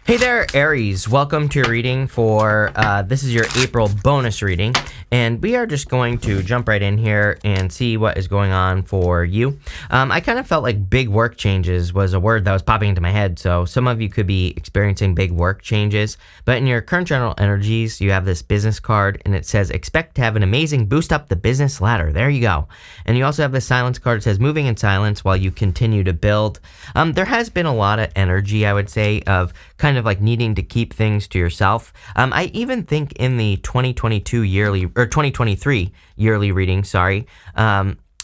Hey there, Aries. Welcome to your reading for, this is your April bonus reading, and we are just going to jump right in here and see what is going on for you. I kind of felt like big work changes was a word that was popping into my head, so some of you could be experiencing big work changes, but in your current general energies, you have this business card, and it says, expect to have an amazing boost up the business ladder. There you go. And you also have this silence card that says, moving in silence while you continue to build. There has been a lot of energy, I would say, of kind of like needing to keep things to yourself. I even think in the 2023 yearly reading,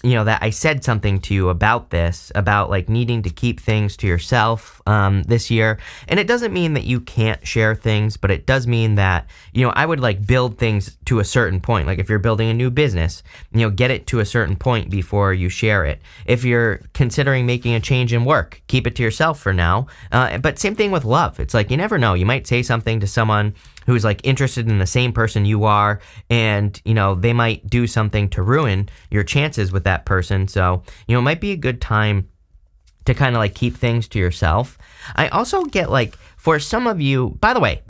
that I said something to you about this, about like needing to keep things to yourself this year. And it doesn't mean that you can't share things, but it does mean that, I would like build things to a certain point. Like if you're building a new business, get it to a certain point before you share it. If you're considering making a change in work, keep it to yourself for now. But same thing with love. It's like, you never know. You might say something to someone who's like interested in the same person you are, and they might do something to ruin your chances with that person. So it might be a good time to kind of like keep things to yourself. I also get like, for some of you, by the way,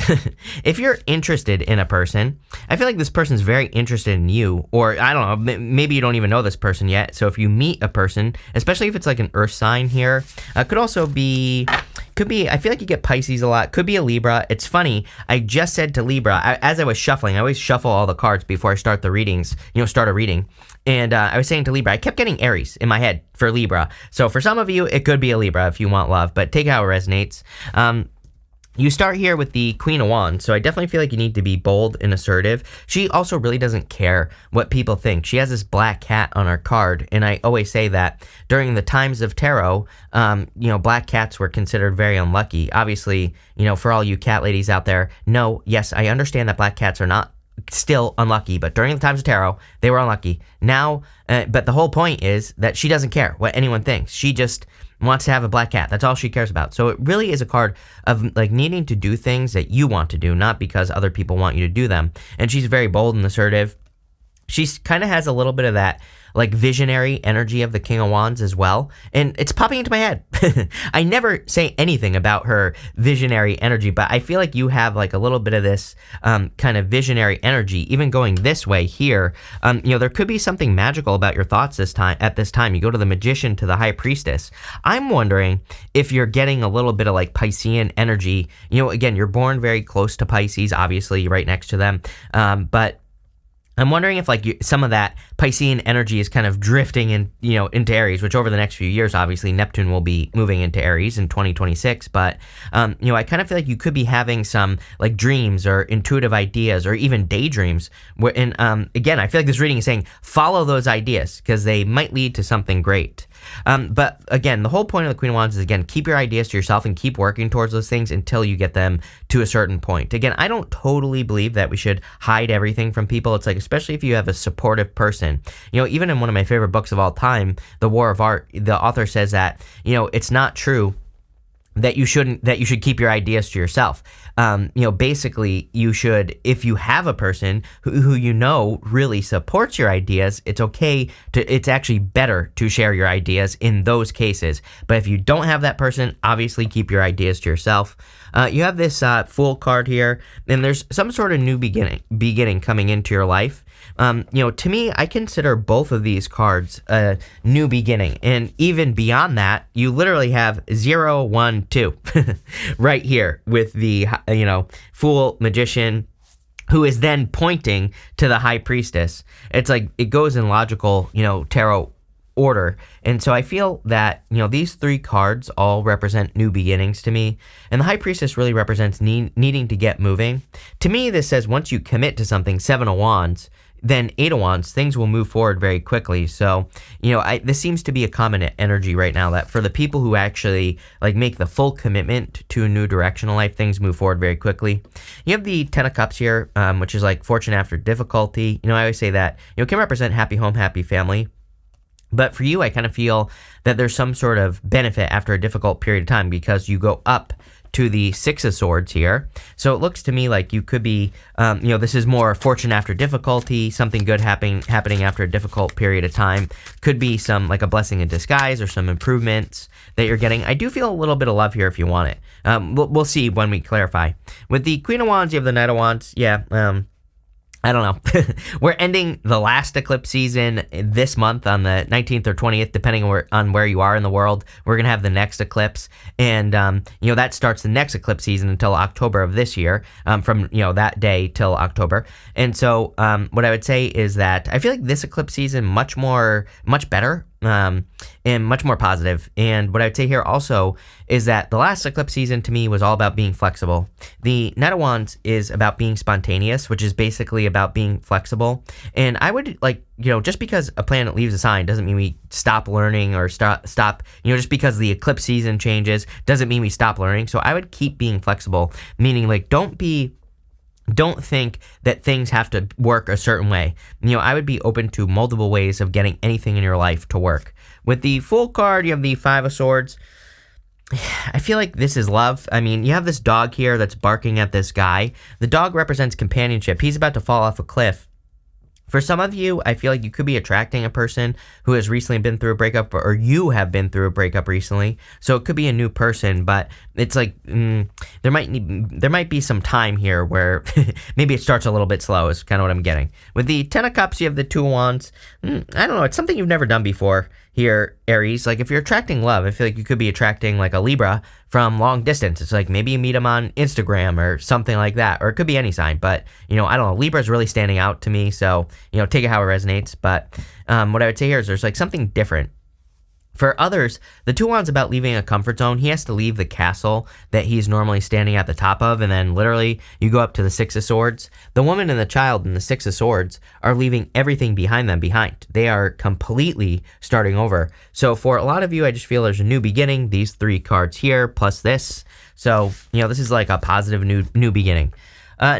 if you're interested in a person, I feel like this person's very interested in you, or I don't know, maybe you don't even know this person yet. So if you meet a person, especially if it's like an earth sign here, could be, I feel like you get Pisces a lot, could be a Libra. It's funny, I just said to Libra, as I was shuffling, I always shuffle all the cards before I start the readings, start a reading. And I was saying to Libra, I kept getting Aries in my head for Libra. So for some of you, it could be a Libra if you want love, but take it how it resonates. You start here with the Queen of Wands, so I definitely feel like you need to be bold and assertive. She also really doesn't care what people think. She has this black cat on her card, and I always say that during the times of tarot, black cats were considered very unlucky. Obviously, for all you cat ladies out there, yes, I understand that black cats are not still unlucky, but during the times of tarot, they were unlucky. Now, but the whole point is that she doesn't care what anyone thinks. She just wants to have a black cat. That's all she cares about. So it really is a card of like needing to do things that you want to do, not because other people want you to do them. And she's very bold and assertive. She kind of has a little bit of that like visionary energy of the King of Wands as well. And it's popping into my head. I never say anything about her visionary energy, but I feel like you have like a little bit of this kind of visionary energy, even going this way here. There could be something magical about your thoughts at this time. You go to the Magician, to the High Priestess. I'm wondering if you're getting a little bit of like Piscean energy. Again, you're born very close to Pisces, obviously right next to them. But I'm wondering if like some of that Piscean energy is kind of drifting in, into Aries, which over the next few years, obviously Neptune will be moving into Aries in 2026. But, I kind of feel like you could be having some like dreams or intuitive ideas or even daydreams. Again, I feel like this reading is saying follow those ideas because they might lead to something great. But again, the whole point of the Queen of Wands is, again, keep your ideas to yourself and keep working towards those things until you get them to a certain point. Again, I don't totally believe that we should hide everything from people. It's like, especially if you have a supportive person, even in one of my favorite books of all time, The War of Art, the author says that, it's not true that you should keep your ideas to yourself. Basically you should, if you have a person who really supports your ideas, it's actually better to share your ideas in those cases. But if you don't have that person, obviously keep your ideas to yourself. You have this Fool card here, and there's some sort of new beginning coming into your life. To me, I consider both of these cards a new beginning. And even beyond that, you literally have 0, 1, 2 right here with the, Fool, Magician, who is then pointing to the High Priestess. It's like it goes in logical, tarot order. And so I feel that, these three cards all represent new beginnings to me. And the High Priestess really represents needing to get moving. To me, this says once you commit to something, 7 of Wands, then 8 of Wands, things will move forward very quickly. So, this seems to be a common energy right now, that for the people who actually like make the full commitment to a new direction in life, things move forward very quickly. You have the 10 of Cups here, which is like fortune after difficulty. I always say that, it can represent happy home, happy family. But for you, I kind of feel that there's some sort of benefit after a difficult period of time because you go up to the Six of Swords here. So it looks to me like you could be, this is more fortune after difficulty, something good happening after a difficult period of time. Could be some like a blessing in disguise or some improvements that you're getting. I do feel a little bit of love here if you want it. We'll see when we clarify. With the Queen of Wands, you have the Knight of Wands. Yeah, I don't know. We're ending the last eclipse season this month on the 19th or 20th, depending on where you are in the world. We're going to have the next eclipse. And, that starts the next eclipse season until October of this year, from, that day till October. And so what I would say is that I feel like this eclipse season much better, and much more positive. And what I would say here also is that the last eclipse season to me was all about being flexible. The Knight of Wands is about being spontaneous, which is basically about being flexible. And I would just because a planet leaves a sign doesn't mean we stop learning or stop, just because the eclipse season changes doesn't mean we stop learning. So I would keep being flexible, meaning don't think that things have to work a certain way. I would be open to multiple ways of getting anything in your life to work. With the Fool card, you have the Five of Swords. I feel like this is love. I mean, you have this dog here that's barking at this guy. The dog represents companionship. He's about to fall off a cliff. For some of you, I feel like you could be attracting a person who has recently been through a breakup, or you have been through a breakup recently. So it could be a new person, but it's like there might be some time here where maybe it starts a little bit slow is kind of what I'm getting. With the Ten of Cups, you have the Two of Wands. I don't know. It's something you've never done before here, Aries. Like if you're attracting love, I feel like you could be attracting like a Libra from long distance. It's like maybe you meet them on Instagram or something like that, or it could be any sign, but I don't know. Libra is really standing out to me, so take it how it resonates. But what I would say here is there's like something different. For others, the Two of Wands about leaving a comfort zone. He has to leave the castle that he's normally standing at the top of, and then literally you go up to the Six of Swords. The woman and the child in the Six of Swords are leaving everything behind them behind. They are completely starting over. So for a lot of you, I just feel there's a new beginning. These three cards here, plus this. So, this is like a positive new beginning.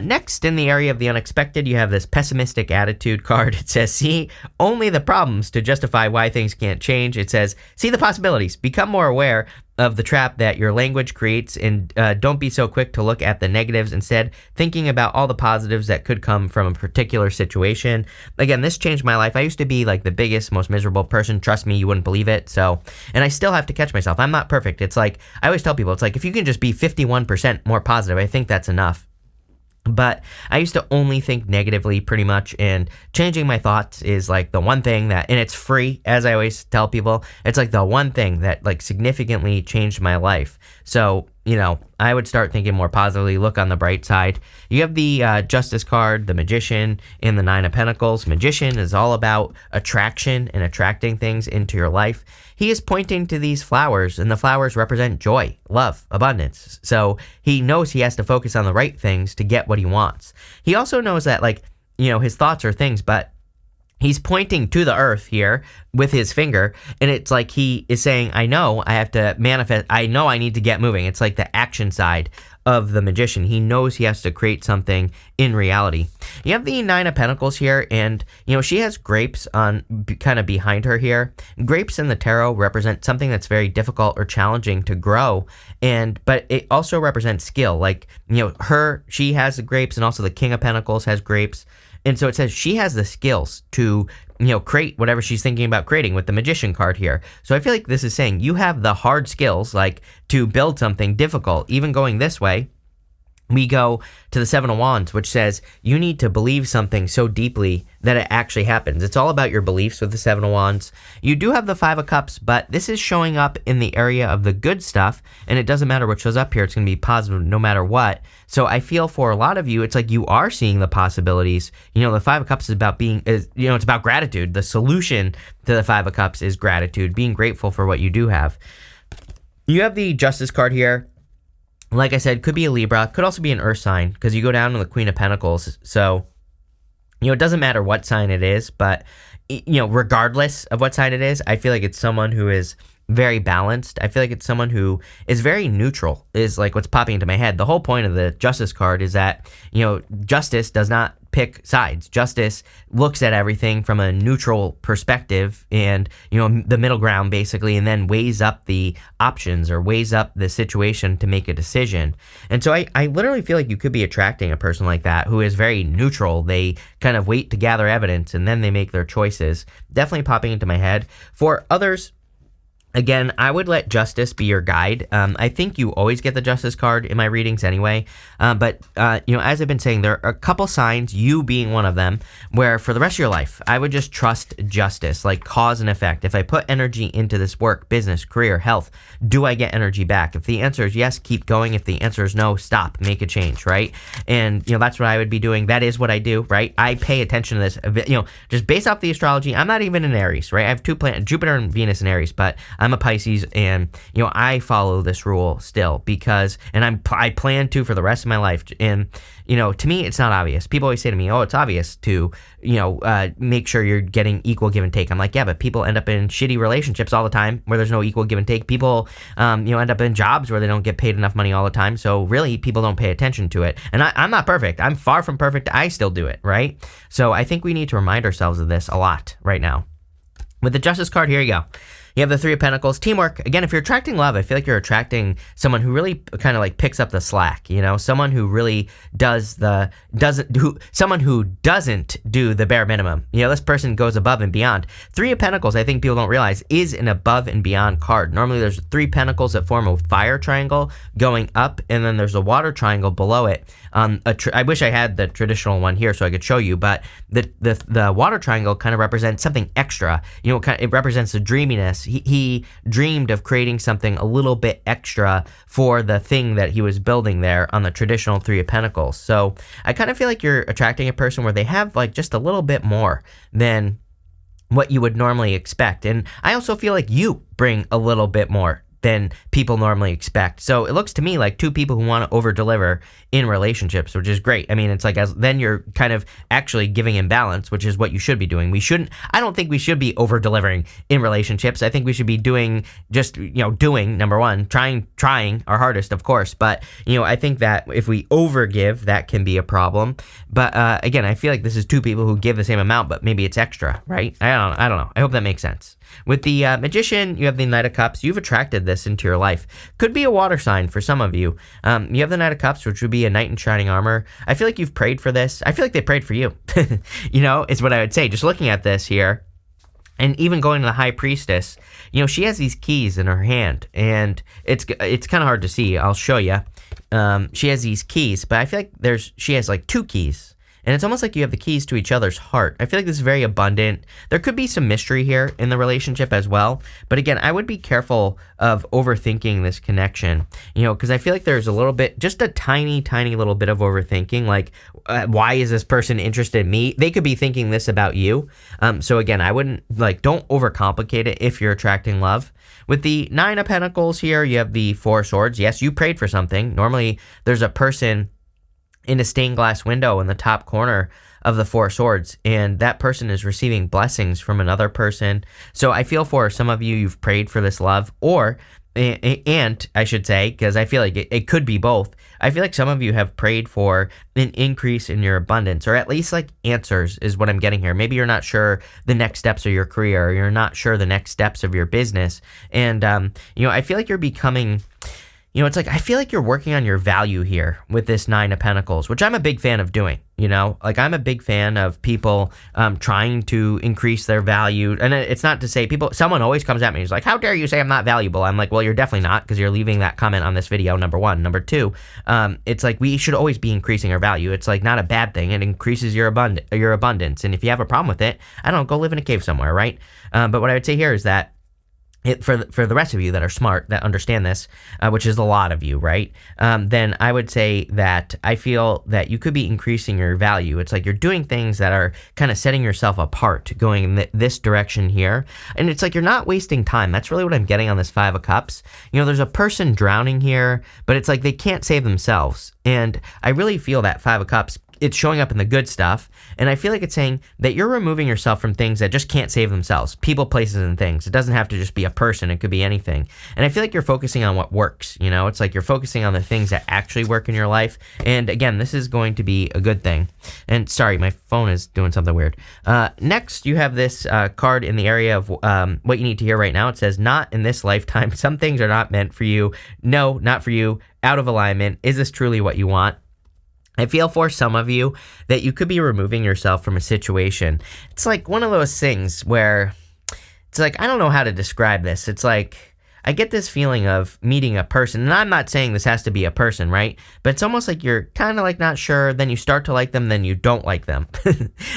Next, in the area of the unexpected, you have this pessimistic attitude card. It says, see only the problems to justify why things can't change. It says, see the possibilities. Become more aware of the trap that your language creates, and don't be so quick to look at the negatives. Instead, thinking about all the positives that could come from a particular situation. Again, this changed my life. I used to be like the biggest, most miserable person. Trust me, you wouldn't believe it. So, and I still have to catch myself. I'm not perfect. It's like, I always tell people, it's like, if you can just be 51% more positive, I think that's enough. But I used to only think negatively pretty much, and changing my thoughts is like the one thing that, and it's free, as I always tell people, it's like the one thing that like significantly changed my life. So, I would start thinking more positively, look on the bright side. You have the Justice card, the Magician, and the Nine of Pentacles. Magician is all about attraction and attracting things into your life. He is pointing to these flowers, and the flowers represent joy, love, abundance. So he knows he has to focus on the right things to get what he wants. He also knows that, his thoughts are things, but he's pointing to the earth here with his finger, and it's like he is saying, I know I have to manifest. I know I need to get moving. It's like the action side of the Magician. He knows he has to create something in reality. You have the Nine of Pentacles here, and she has grapes on kind of behind her here. Grapes in the tarot represent something that's very difficult or challenging to grow, but it also represents skill. Like she has the grapes, and also the King of Pentacles has grapes. And so it says she has the skills to, create whatever she's thinking about creating with the Magician card here. So I feel like this is saying you have the hard skills, like to build something difficult. Even going this way, we go to the Seven of Wands, which says you need to believe something so deeply that it actually happens. It's all about your beliefs with the Seven of Wands. You do have the Five of Cups, but this is showing up in the area of the good stuff, and it doesn't matter what shows up here. It's going to be positive no matter what. So I feel for a lot of you, it's like you are seeing the possibilities. The Five of Cups is about it's about gratitude. The solution to the Five of Cups is gratitude, being grateful for what you do have. You have the Justice card here. Like I said, could be a Libra, could also be an Earth sign, because you go down to the Queen of Pentacles. So, it doesn't matter what sign it is, but, regardless of what sign it is, I feel like it's someone who is very balanced. I feel like it's someone who is very neutral, is like what's popping into my head. The whole point of the Justice card is that, justice does not pick sides. Justice looks at everything from a neutral perspective and, the middle ground basically, and then weighs up the options or weighs up the situation to make a decision. And so I literally feel like you could be attracting a person like that who is very neutral. They kind of wait to gather evidence and then they make their choices. Definitely popping into my head. For others, again, I would let justice be your guide. I think you always get the justice card in my readings anyway. But as I've been saying, there are a couple signs, you being one of them, where for the rest of your life, I would just trust justice, like cause and effect. If I put energy into this work, business, career, health, do I get energy back? If the answer is yes, keep going. If the answer is no, stop, make a change, right? And, that's what I would be doing. That is what I do, right? I pay attention to this, just based off the astrology. I'm not even an Aries, right? I have 2 planets, Jupiter and Venus in Aries, but I'm a Pisces, and I follow this rule still because, and I plan to for the rest of my life. And to me, it's not obvious. People always say to me, "Oh, it's obvious to make sure you're getting equal give and take." I'm like, yeah, but people end up in shitty relationships all the time where there's no equal give and take. People, end up in jobs where they don't get paid enough money all the time. So really, people don't pay attention to it. And I'm not perfect. I'm far from perfect. I still do it, right? So I think we need to remind ourselves of this a lot right now. With the Justice card, here you go. You have the 3 of Pentacles, teamwork. Again, if you're attracting love, I feel like you're attracting someone who really kind of like picks up the slack, someone who really someone who doesn't do the bare minimum. This person goes above and beyond. 3 of Pentacles, I think people don't realize, is an above and beyond card. Normally there's 3 pentacles that form a fire triangle going up, and then there's a water triangle below it. I wish I had the traditional one here so I could show you, but the water triangle kind of represents something extra. It represents the dreaminess. He dreamed of creating something a little bit extra for the thing that he was building there on the traditional 3 of Pentacles. So I kind of feel like you're attracting a person where they have like just a little bit more than what you would normally expect. And I also feel like you bring a little bit more than people normally expect. So it looks to me like 2 people who want to over deliver in relationships, which is great. I mean, it's like then you're kind of actually giving imbalance, which is what you should be doing. I don't think we should be over delivering in relationships. I think we should be doing doing, number one, trying our hardest, of course. But, I think that if we over give, that can be a problem. But again, I feel like this is 2 people who give the same amount, but maybe it's extra, right? I don't know. I hope that makes sense. With the Magician, you have the Knight of Cups. You've attracted this into your life. Could be a water sign for some of you. You have the Knight of Cups, which would be a knight in shining armor. I feel like you've prayed for this. I feel like they prayed for you. Is what I would say. Just looking at this here, and even going to the High Priestess, she has these keys in her hand, and it's kind of hard to see. I'll show you. She has these keys, but I feel like she has like 2 keys. And it's almost like you have the keys to each other's heart. I feel like this is very abundant. There could be some mystery here in the relationship as well. But again, I would be careful of overthinking this connection, because I feel like there's a little bit, just a tiny, tiny little bit of overthinking. Like, why is this person interested in me? They could be thinking this about you. So again, I wouldn't, don't overcomplicate it if you're attracting love. With the 9 of Pentacles here, you have the 4 of Swords. Yes, you prayed for something. Normally, there's a person in a stained glass window in the top corner of the 4 of Swords, and that person is receiving blessings from another person. So I feel for some of you, you've prayed for this love, and I should say, because I feel like it could be both. I feel like some of you have prayed for an increase in your abundance, or at least like answers is what I'm getting here. Maybe you're not sure the next steps of your career, or you're not sure the next steps of your business. And, I feel like you're becoming... it's like I feel like you're working on your value here with this 9 of Pentacles, which I'm a big fan of doing. I'm a big fan of people trying to increase their value. And it's not to say someone always comes at me and is like, how dare you say I'm not valuable? I'm like, well, you're definitely not, because you're leaving that comment on this video, number one. Number two, it's like we should always be increasing our value. It's like not a bad thing. It increases your abundance. And if you have a problem with it, I don't know, go live in a cave somewhere, right? But what I would say here is that for the rest of you that are smart, that understand this, which is a lot of you, right? Then I would say that I feel that you could be increasing your value. It's like you're doing things that are kind of setting yourself apart, going in this direction here. And it's like you're not wasting time. That's really what I'm getting on this 5 of Cups. There's a person drowning here, but it's like they can't save themselves. And I really feel that 5 of Cups it's showing up in the good stuff. And I feel like it's saying that you're removing yourself from things that just can't save themselves. People, places, and things. It doesn't have to just be a person. It could be anything. And I feel like you're focusing on what works. It's like you're focusing on the things that actually work in your life. And again, this is going to be a good thing. And sorry, my phone is doing something weird. Next, you have this card in the area of what you need to hear right now. It says, not in this lifetime. Some things are not meant for you. No, not for you. Out of alignment. Is this truly what you want? I feel for some of you that you could be removing yourself from a situation. It's like one of those things where it's like, I don't know how to describe this. It's like, I get this feeling of meeting a person, and I'm not saying this has to be a person, right? But it's almost like you're kind of like not sure, then you start to like them, then you don't like them.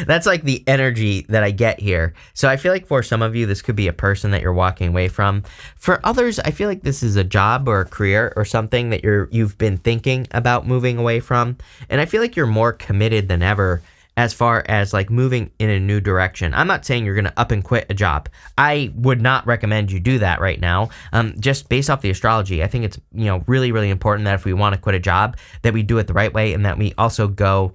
That's like the energy that I get here. So I feel like for some of you, this could be a person that you're walking away from. For others, I feel like this is a job or a career or something that you've been thinking about moving away from. And I feel like you're more committed than ever as far as like moving in a new direction. I'm not saying you're going to up and quit a job. I would not recommend you do that right now. Just based off the astrology, I think it's, really, really important that if we want to quit a job, that we do it the right way, and that we also go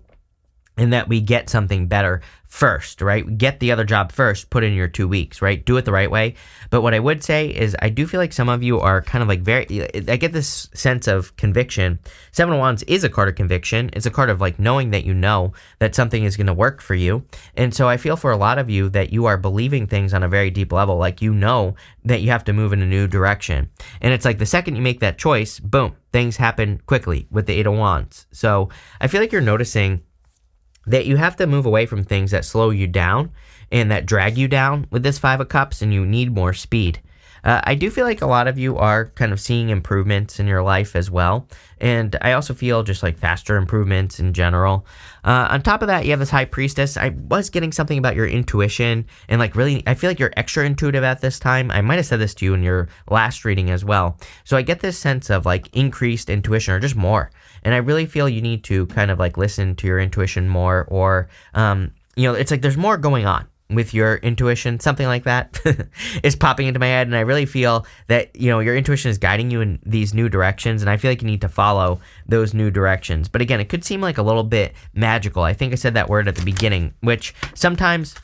and that we get something better first, right? Get the other job first, put in your 2 weeks, right? Do it the right way. But what I would say is I do feel like some of you are kind of like I get this sense of conviction. Seven of Wands is a card of conviction. It's a card of like knowing that that something is going to work for you. And so I feel for a lot of you that you are believing things on a very deep level, like that you have to move in a new direction. And it's like the second you make that choice, boom, things happen quickly with the Eight of Wands. So I feel like you're noticing that you have to move away from things that slow you down and that drag you down with this Five of Cups, and you need more speed. I do feel like a lot of you are kind of seeing improvements in your life as well. And I also feel just like faster improvements in general. On top of that, you have this High Priestess. I was getting something about your intuition, and like really, I feel like you're extra intuitive at this time. I might have said this to you in your last reading as well. So I get this sense of like increased intuition or just more. And I really feel you need to kind of like listen to your intuition more, or, it's like there's more going on with your intuition, something like that is popping into my head. And I really feel that, your intuition is guiding you in these new directions. And I feel like you need to follow those new directions. But again, it could seem like a little bit magical. I think I said that word at the beginning, which sometimes,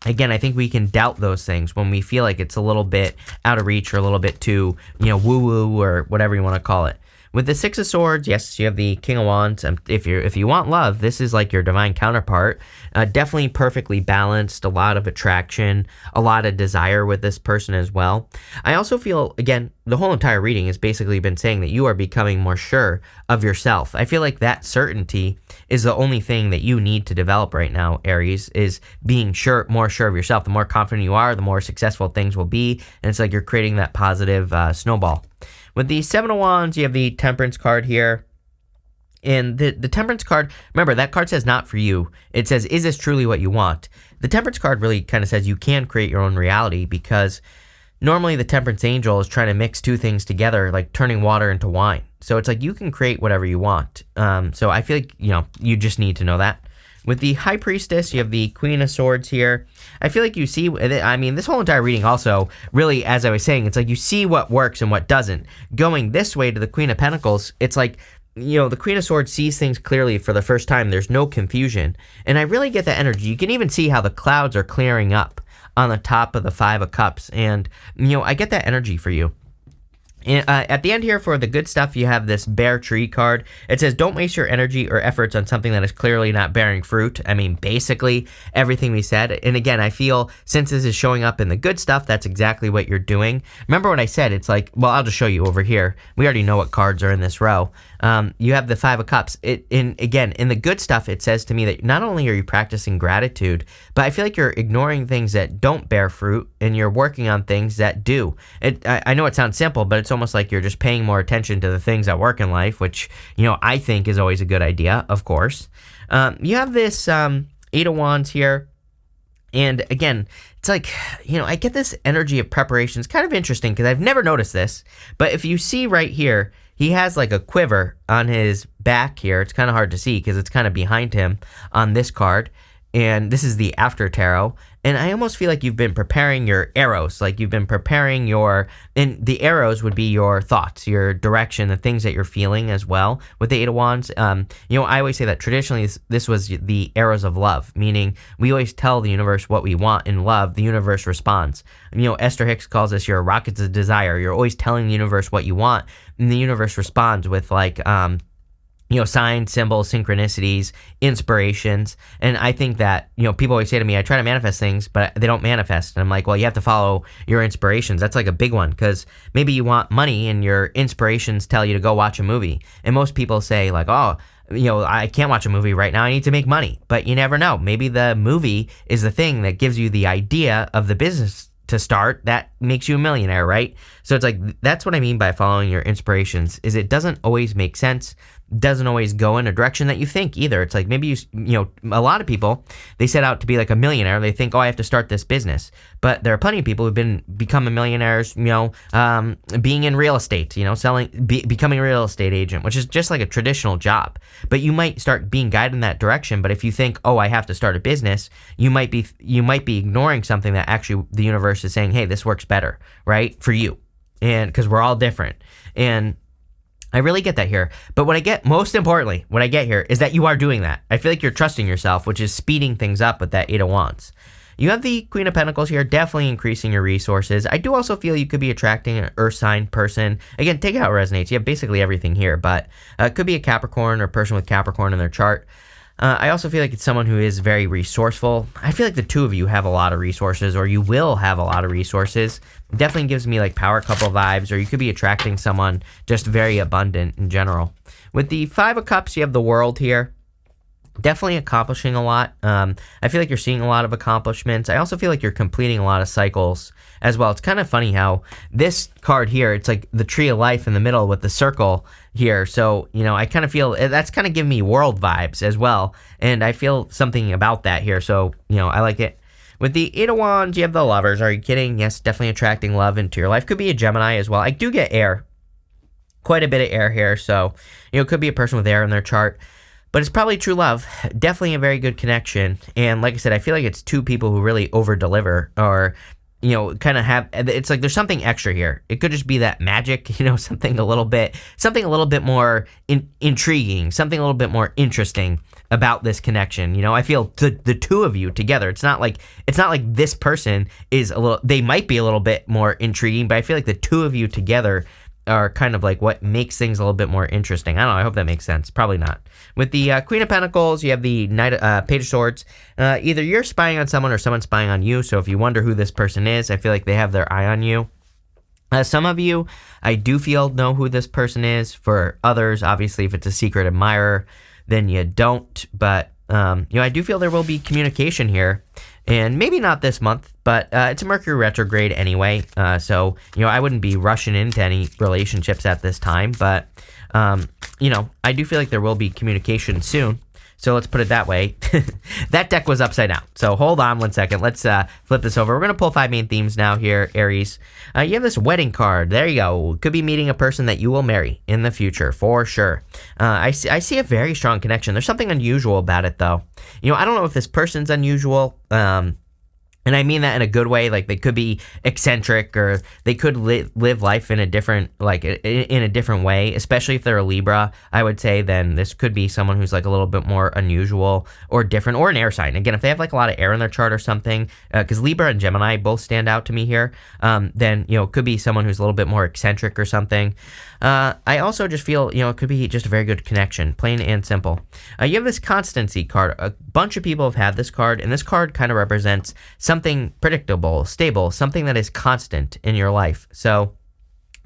again, I think we can doubt those things when we feel like it's a little bit out of reach or a little bit too, woo-woo or whatever you want to call it. With the Six of Swords, yes, you have the King of Wands. If you want love, this is like your divine counterpart. Definitely perfectly balanced, a lot of attraction, a lot of desire with this person as well. I also feel, again, the whole entire reading has basically been saying that you are becoming more sure of yourself. I feel like that certainty is the only thing that you need to develop right now, Aries, is being more sure of yourself. The more confident you are, the more successful things will be. And it's like you're creating that positive snowball. With the Seven of Wands, you have the Temperance card here. And the Temperance card, remember, that card says not for you. It says, is this truly what you want? The Temperance card really kind of says you can create your own reality, because normally the Temperance angel is trying to mix two things together, like turning water into wine. So it's like you can create whatever you want. So I feel like, you just need to know that. With the High Priestess, you have the Queen of Swords here. I feel like you see, this whole entire reading also, really, as I was saying, it's like you see what works and what doesn't. Going this way to the Queen of Pentacles, it's like, the Queen of Swords sees things clearly for the first time. There's no confusion. And I really get that energy. You can even see how the clouds are clearing up on the top of the Five of Cups. And, I get that energy for you. And, at the end here for the good stuff, you have this Bear Tree card. It says, don't waste your energy or efforts on something that is clearly not bearing fruit. Basically everything we said. And again, I feel since this is showing up in the good stuff, that's exactly what you're doing. Remember what I said? It's like, well, I'll just show you over here. We already know what cards are in this row. You have the Five of Cups. In the good stuff, it says to me that not only are you practicing gratitude, but I feel like you're ignoring things that don't bear fruit, and you're working on things that do. I know it sounds simple, but it's almost like you're just paying more attention to the things that work in life, which, I think is always a good idea, of course. You have this Eight of Wands here. And again, it's like, I get this energy of preparation. It's kind of interesting because I've never noticed this. But if you see right here, he has like a quiver on his back here. It's kind of hard to see because it's kind of behind him on this card. and this is the after tarot. And I almost feel like you've been preparing your arrows, like you've been preparing and the arrows would be your thoughts, your direction, the things that you're feeling as well with the Eight of Wands. I always say that traditionally this was the arrows of love, meaning we always tell the universe what we want in love, the universe responds. Esther Hicks calls this your rockets of desire. You're always telling the universe what you want, and the universe responds with signs, symbols, synchronicities, inspirations. And I think that, people always say to me, I try to manifest things, but they don't manifest. And I'm like, well, you have to follow your inspirations. That's like a big one, because maybe you want money and your inspirations tell you to go watch a movie. And most people say like, oh, I can't watch a movie right now. I need to make money. But you never know. Maybe the movie is the thing that gives you the idea of the business to start that makes you a millionaire, right? So it's like, that's what I mean by following your inspirations, is it doesn't always make sense, doesn't always go in a direction that you think either. It's like maybe a lot of people, they set out to be like a millionaire. They think, oh, I have to start this business. But there are plenty of people who've become millionaires, being in real estate, becoming a real estate agent, which is just like a traditional job. But you might start being guided in that direction. But if you think, oh, I have to start a business, you might be ignoring something that actually the universe is saying, hey, this works better, right, for you. And because we're all different. And I really get that here. But most importantly, what I get here is that you are doing that. I feel like you're trusting yourself, which is speeding things up with that Eight of Wands. You have the Queen of Pentacles here, definitely increasing your resources. I do also feel you could be attracting an earth sign person. Again, take it how it resonates. You have basically everything here, but it could be a Capricorn or a person with Capricorn in their chart. I also feel like it's someone who is very resourceful. I feel like the two of you have a lot of resources, or you will have a lot of resources. Definitely gives me like power couple vibes, or you could be attracting someone just very abundant in general. With the Five of Cups, you have the World here. Definitely accomplishing a lot. I feel like you're seeing a lot of accomplishments. I also feel like you're completing a lot of cycles as well. It's kind of funny how this card here, it's like the Tree of Life in the middle with the circle here. So, I kind of feel that's kind of giving me world vibes as well. And I feel something about that here. So, I like it. With the Eight of Wands, you have the Lovers. Are you kidding? Yes, definitely attracting love into your life. Could be a Gemini as well. I do get air. Quite a bit of air here. So, it could be a person with air in their chart. But it's probably true love. Definitely a very good connection. And like I said, I feel like it's two people who really over-deliver, or, kind of have, it's like there's something extra here. It could just be that magic, something a little bit more intriguing, something a little bit more interesting about this connection. I feel the two of you together, it's not like this person is they might be a little bit more intriguing, but I feel like the two of you together are kind of like what makes things a little bit more interesting. I don't know. I hope that makes sense. Probably not. With the Queen of Pentacles, you have the Page of Swords. Either you're spying on someone or someone's spying on you. So if you wonder who this person is, I feel like they have their eye on you. Some of you, I do feel know who this person is. For others, obviously, if it's a secret admirer, then you don't. But I do feel there will be communication here. And maybe not this month, but it's a Mercury retrograde anyway. So, I wouldn't be rushing into any relationships at this time. But, I do feel like there will be communication soon. So let's put it that way. That deck was upside down. So hold on one second. Let's flip this over. We're going to pull 5 main themes now here, Aries. You have this wedding card. There you go. Could be meeting a person that you will marry in the future, for sure. I see a very strong connection. There's something unusual about it, though. I don't know if this person's unusual. And I mean that in a good way. Like, they could be eccentric, or they could live life in a different, in a different way, especially if they're a Libra, I would say. Then this could be someone who's like a little bit more unusual or different, or an air sign. Again, if they have like a lot of air in their chart or something, because Libra and Gemini both stand out to me here, then, it could be someone who's a little bit more eccentric or something. I also just feel, it could be just a very good connection, plain and simple. You have this constancy card. A bunch of people have had this card, and this card kind of represents something predictable, stable, something that is constant in your life. So,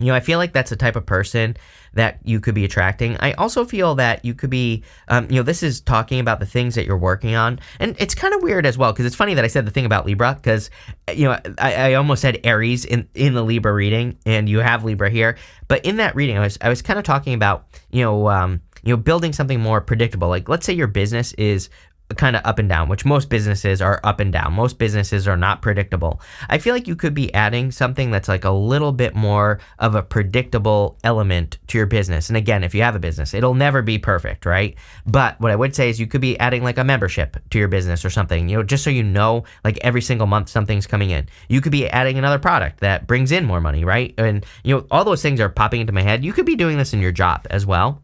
I feel like that's the type of person that you could be attracting. I also feel that you could be, this is talking about the things that you're working on. And it's kind of weird as well, because it's funny that I said the thing about Libra, because, I almost said Aries in the Libra reading, and you have Libra here. But in that reading, I was kind of talking about, building something more predictable. Like, let's say your business is kind of up and down, which most businesses are up and down. Most businesses are not predictable. I feel like you could be adding something that's like a little bit more of a predictable element to your business. And again, if you have a business, it'll never be perfect, right? But what I would say is you could be adding like a membership to your business or something, just so you know, like every single month something's coming in. You could be adding another product that brings in more money, right? And all those things are popping into my head. You could be doing this in your job as well.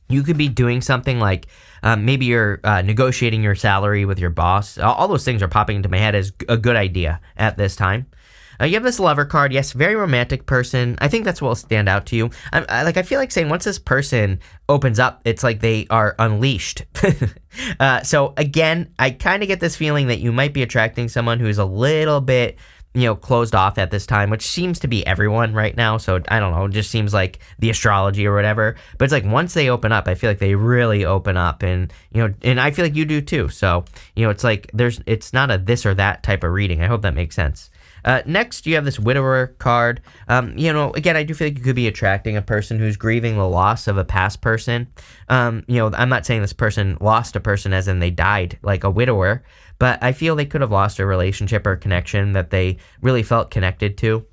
You could be doing something like maybe you're negotiating your salary with your boss. All those things are popping into my head as a good idea at this time. You have this lover card. Yes, very romantic person. I think that's what will stand out to you. I feel like saying once this person opens up, it's like they are unleashed. So again, I kind of get this feeling that you might be attracting someone who's a little bit closed off at this time, which seems to be everyone right now. So I don't know, it just seems like the astrology or whatever. But it's like once they open up, I feel like they really open up, and and I feel like you do too. So it's like it's not a this or that type of reading. I hope that makes sense. Next, you have this widower card. Again, I do feel like you could be attracting a person who's grieving the loss of a past person. I'm not saying this person lost a person as in they died, like a widower, but I feel they could have lost a relationship or connection that they really felt connected to.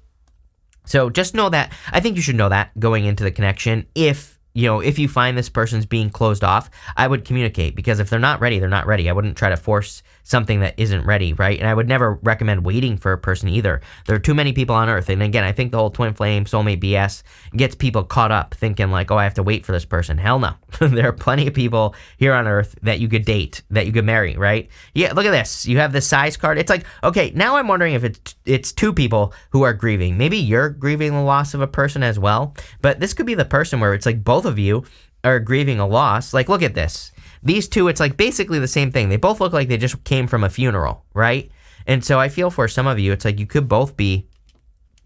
So just know that. I think you should know that going into the connection. If you find this person's being closed off, I would communicate, because if they're not ready, they're not ready. I wouldn't try to force something that isn't ready, right? And I would never recommend waiting for a person either. There are too many people on Earth. And again, I think the whole twin flame, soulmate BS gets people caught up thinking like, oh, I have to wait for this person. Hell no. There are plenty of people here on Earth that you could date, that you could marry, right? Yeah, look at this. You have the size card. It's like, okay, now I'm wondering if it's two people who are grieving. Maybe you're grieving the loss of a person as well, but this could be the person where it's like both of you are grieving a loss. Like, look at this. These two, it's like basically the same thing. They both look like they just came from a funeral, right? And so I feel for some of you, it's like you could both be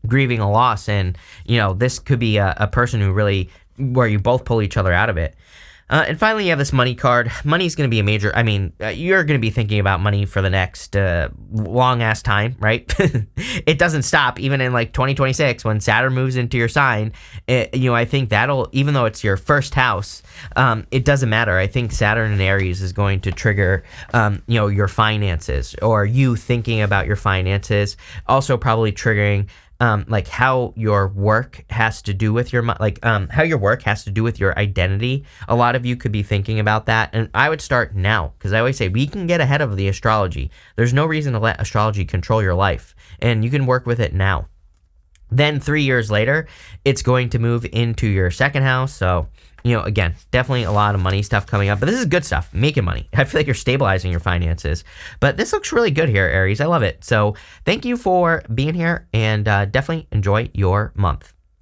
grieving a loss, and this could be a person who really, where you both pull each other out of it. And finally, you have this money card. Money's going to be a major, you're going to be thinking about money for the next long-ass time, right? It doesn't stop, even in like 2026 when Saturn moves into your sign. I think that'll, even though it's your first house, it doesn't matter. I think Saturn in Aries is going to trigger, your finances, or you thinking about your finances. Also probably triggering like how your work has to do with your how your work has to do with your identity. A lot of you could be thinking about that, and I would start now, because I always say we can get ahead of the astrology. There's no reason to let astrology control your life, and you can work with it now. Then 3 years later, it's going to move into your second house. So, again, definitely a lot of money stuff coming up. But this is good stuff, making money. I feel like you're stabilizing your finances. But this looks really good here, Aries. I love it. So thank you for being here, and definitely enjoy your month.